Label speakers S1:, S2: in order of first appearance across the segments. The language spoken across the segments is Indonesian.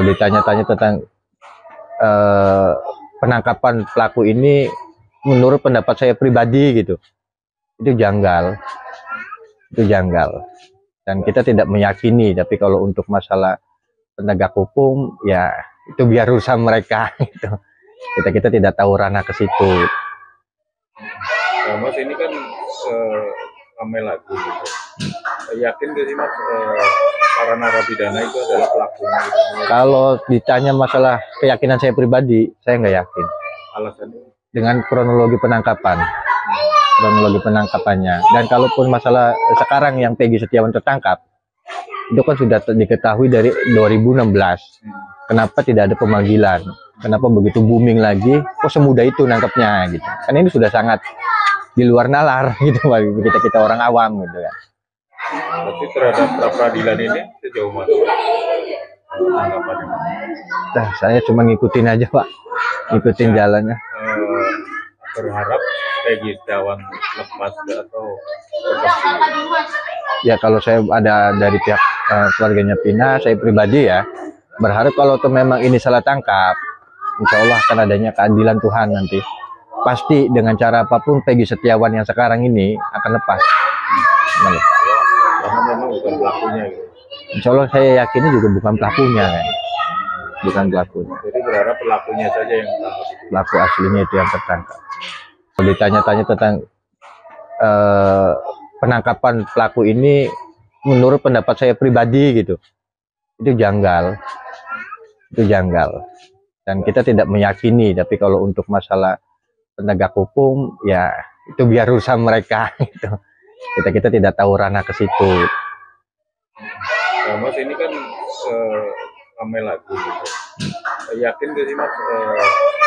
S1: Ditanya-tanya tentang eh, penangkapan pelaku ini, menurut pendapat saya pribadi gitu, itu janggal, dan kita tidak meyakini. Tapi kalau untuk masalah penegak hukum, ya itu biar urusan mereka gitu. Kita tidak tahu ranah ke situ.
S2: Mas, ini kan ramai lagi gitu. Yakin gak sih Mas, para narapidana itu adalah pelakunya gitu?
S1: Kalau ditanya masalah keyakinan saya pribadi, saya nggak yakin.
S2: Alasannya?
S1: Dengan kronologi penangkapannya. Dan kalaupun masalah sekarang yang Peggy Setiawan tertangkap, itu kan sudah diketahui dari 2016. Kenapa tidak ada pemanggilan? Kenapa begitu booming lagi? Kok semudah itu nangkepnya gitu? Karena ini sudah sangat di luar nalar gitu bagi kita orang awam gitu kan.
S2: Berarti terhadap pra-peradilan ini sejauh mana tanggapannya?
S1: Nah, saya cuma ngikutin aja Pak, ngikutin jalannya.
S2: Berharap Peggy Setiawan lepas atau
S1: ya kalau saya ada dari pihak keluarganya Pina, saya pribadi ya berharap kalau memang ini salah tangkap, insya Allah akan adanya keadilan Tuhan nanti. Pasti dengan cara apapun Peggy Setiawan yang sekarang ini akan lepas.
S2: Karena memang bukan pelakunya gitu.
S1: Insya Allah saya yakini juga bukan pelakunya kan. Bukan pelakunya.
S2: Jadi berharap pelakunya saja yang tertangkap.
S1: Pelaku aslinya itu yang tertangkap. Kalau ditanya-tanya tentang penangkapan pelaku ini, menurut pendapat saya pribadi gitu, itu janggal, dan kita tidak meyakini. Tapi kalau untuk masalah penegak hukum, ya itu biar urusan mereka gitu. Kita tidak tahu ranah ke situ.
S2: Mas, ini kan ramai lagi gitu. Yakin gak sih Mas,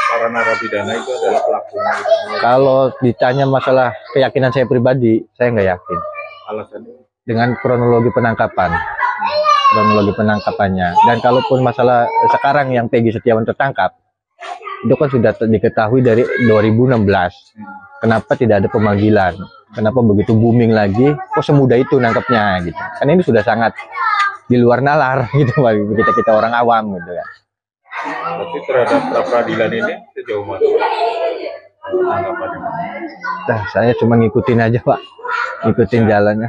S2: para narapidana itu adalah pelakunya gitu?
S1: Kalau ditanya masalah keyakinan saya pribadi, saya nggak yakin.
S2: Alasannya?
S1: Dengan kronologi penangkapannya. Dan kalaupun masalah sekarang yang Peggy Setiawan tertangkap, itu kan sudah diketahui dari 2016. Kenapa tidak ada pemanggilan? Kenapa begitu booming lagi? Kok semudah itu nangkepnya gitu? Karena ini sudah sangat di luar nalar gitu bagi kita orang awam gitu kan.
S2: Berarti terhadap pra-peradilan ini sejauh mana tanggapannya?
S1: Nah, saya cuma ngikutin aja Pak, ngikutin jalannya.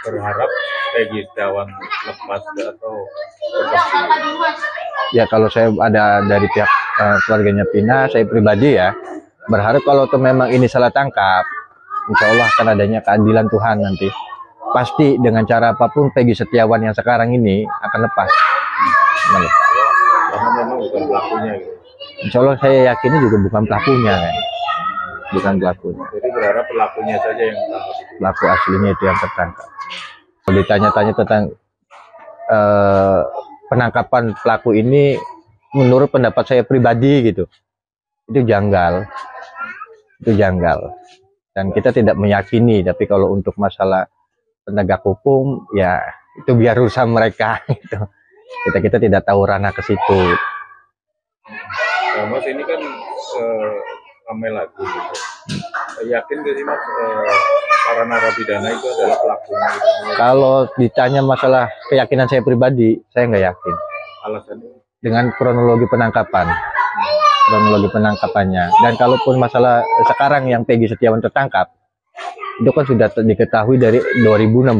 S2: Berharap Peggy Setiawan lepas atau
S1: ya kalau saya ada dari pihak keluarganya Pina, saya pribadi ya berharap kalau memang ini salah tangkap, insya Allah akan adanya keadilan Tuhan nanti. Pasti dengan cara apapun Peggy Setiawan yang sekarang ini akan lepas.
S2: Karena memang bukan pelakunya gitu.
S1: Insya Allah saya yakini juga bukan pelakunya kan. Bukan pelakunya.
S2: Jadi berharap pelakunya saja yang tertangkap.
S1: Pelaku aslinya itu yang tertangkap. Kalau ditanya-tanya tentang penangkapan pelaku ini, menurut pendapat saya pribadi gitu, itu janggal, dan kita tidak meyakini. Tapi kalau untuk masalah penegak hukum, ya itu biar urusan mereka gitu. Kita tidak tahu ranah ke situ.
S2: Mas, ini kan ramai lagi gitu. Yakin gak sih Mas, para narapidana itu adalah pelakunya gitu?
S1: Kalau ditanya masalah keyakinan saya pribadi, saya nggak yakin.
S2: Alasannya?
S1: Dengan kronologi penangkapannya. Dan kalaupun masalah sekarang yang Peggy Setiawan tertangkap, itu kan sudah diketahui dari 2016.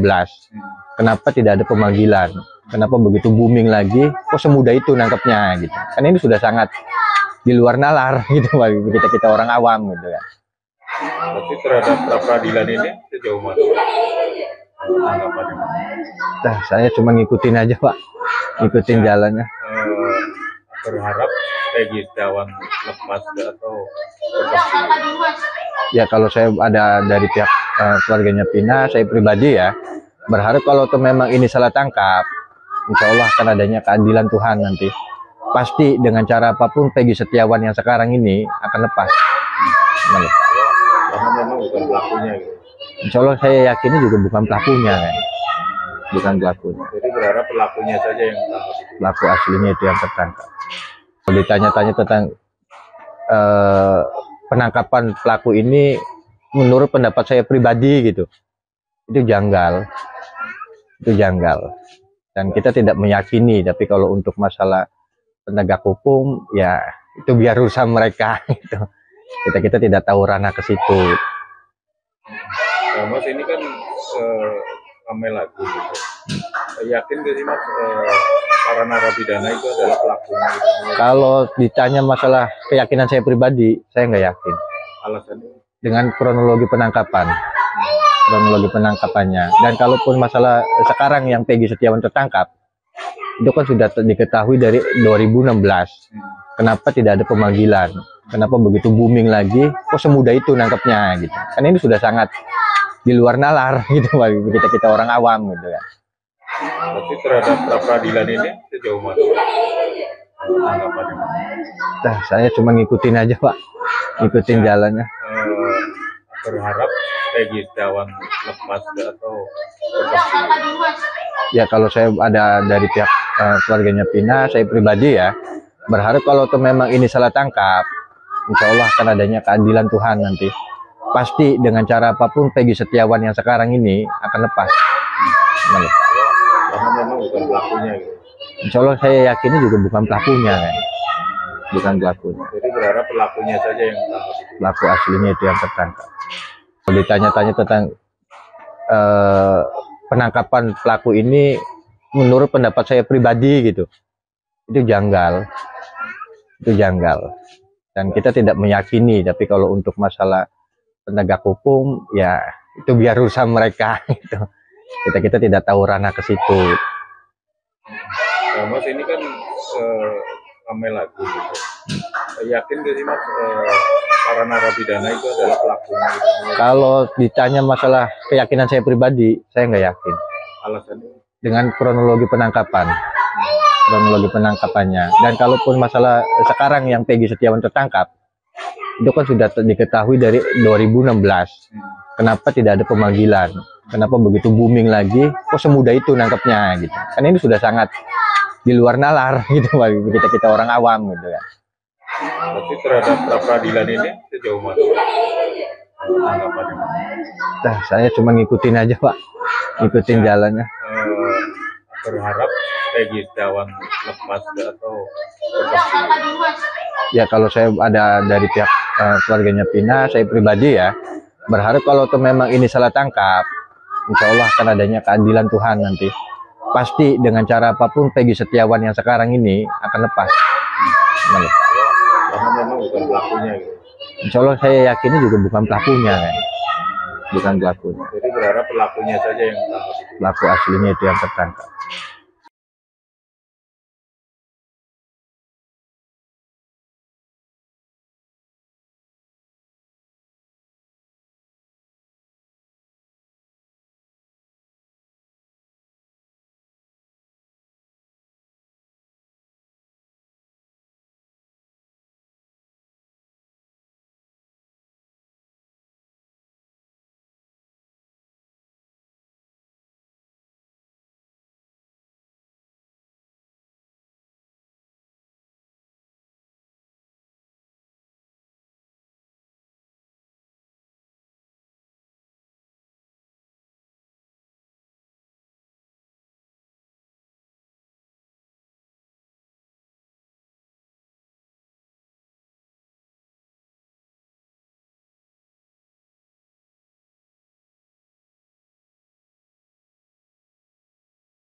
S1: Kenapa tidak ada pemanggilan? Kenapa begitu booming lagi? Kok semudah itu nangkepnya gitu? Karena ini sudah sangat di luar nalar gitu bagi kita orang awam gitu kan.
S2: Berarti terhadap pra-peradilan ini sejauh mana tanggapannya?
S1: Nah, saya cuma ngikutin aja Pak, ngikutin jalannya.
S2: Berharap Peggy Setiawan lepas atau
S1: ya kalau saya ada dari pihak keluarganya Pina, saya pribadi ya berharap kalau memang ini salah tangkap, insya Allah akan adanya keadilan Tuhan nanti. Pasti dengan cara apapun Peggy Setiawan yang sekarang ini akan lepas.
S2: Karena memang bukan pelakunya gitu.
S1: Insya Allah saya yakini juga bukan pelakunya kan. Bukan pelakunya.
S2: Jadi berharap pelakunya saja yang tertangkap.
S1: Pelaku aslinya itu yang tertangkap. Kalau ditanya-tanya tentang penangkapan pelaku ini, menurut pendapat saya pribadi gitu, itu janggal, Dan kita tidak meyakini, tapi kalau untuk masalah penegak hukum, ya itu biar urusan mereka. Gitu. Kita tidak tahu ranah ke situ.
S2: Mas ini kan ramai lagi gitu. Yakin gak sih mas para narapidana itu adalah pelakunya? Gitu?
S1: Kalau ditanya masalah keyakinan saya pribadi, saya nggak yakin.
S2: Alasannya?
S1: Dengan kronologi penangkapannya. Dan kalaupun masalah sekarang yang Peggy Setiawan tertangkap, itu kan sudah diketahui dari 2016. Kenapa tidak ada pemanggilan? Kenapa begitu booming lagi? Kok semudah itu nangkapnya gitu? Karena ini sudah sangat di luar nalar gitu bagi kita orang awam gitu kan.
S2: Berarti terhadap pra peradilan ini sejauh mana tanggapannya?
S1: Nah, saya cuma ngikutin aja Pak, ngikutin jalannya.
S2: Berharap Peggy Setiawan lepas atau tetap?
S1: Ya kalau saya ada dari pihak keluarganya Pina, saya pribadi ya berharap kalau memang ini salah tangkap, insya Allah akan adanya keadilan Tuhan nanti. Pasti dengan cara apapun Peggy Setiawan yang sekarang ini akan lepas.
S2: Karena memang bukan pelakunya gitu.
S1: Insya Allah saya yakini juga bukan pelakunya kan. Bukan pelakunya.
S2: Jadi berharap pelakunya saja yang tertangkap.
S1: Pelaku aslinya itu yang tertangkap. Kalau ditanya-tanya tentang penangkapan pelaku ini, menurut pendapat saya pribadi gitu, itu janggal. Dan kita tidak meyakini, tapi kalau untuk masalah penegak hukum, ya itu biar urusan mereka. Gitu. Kita tidak tahu ranah ke situ.
S2: Mas ini kan ramai lagi gitu. Yakin gak sih mas para narapidana itu adalah pelakunya? Gitu?
S1: Kalau ditanya masalah keyakinan saya pribadi, saya nggak yakin.
S2: Alasannya? Dengan
S1: kronologi penangkapannya. Dan kalaupun masalah sekarang yang Peggy Setiawan tertangkap, itu kan sudah diketahui dari 2016. Kenapa tidak ada pemanggilan? Kenapa begitu booming lagi? Kok semudah itu nangkapnya gitu? Karena ini sudah sangat di luar nalar gitu bagi kita orang awam gitu kan.
S2: Berarti terhadap pra peradilan ini sejauh mana tanggapannya?
S1: Nah, saya cuma ngikutin aja Pak, ngikutin jalannya.
S2: Berharap Peggy Setiawan lepas atau tetap?
S1: Ya kalau saya ada dari pihak keluarganya Pina, saya pribadi ya berharap kalau memang ini salah tangkap, insya Allah akan adanya keadilan Tuhan nanti. Pasti dengan cara apapun Peggy Setiawan yang sekarang ini akan lepas.
S2: Karena memang bukan pelakunya gitu.
S1: Insya Allah saya yakini juga bukan pelakunya kan. Bukan pelakunya.
S2: Jadi berharap pelakunya saja yang tertangkap.
S1: Pelaku aslinya itu yang tertangkap.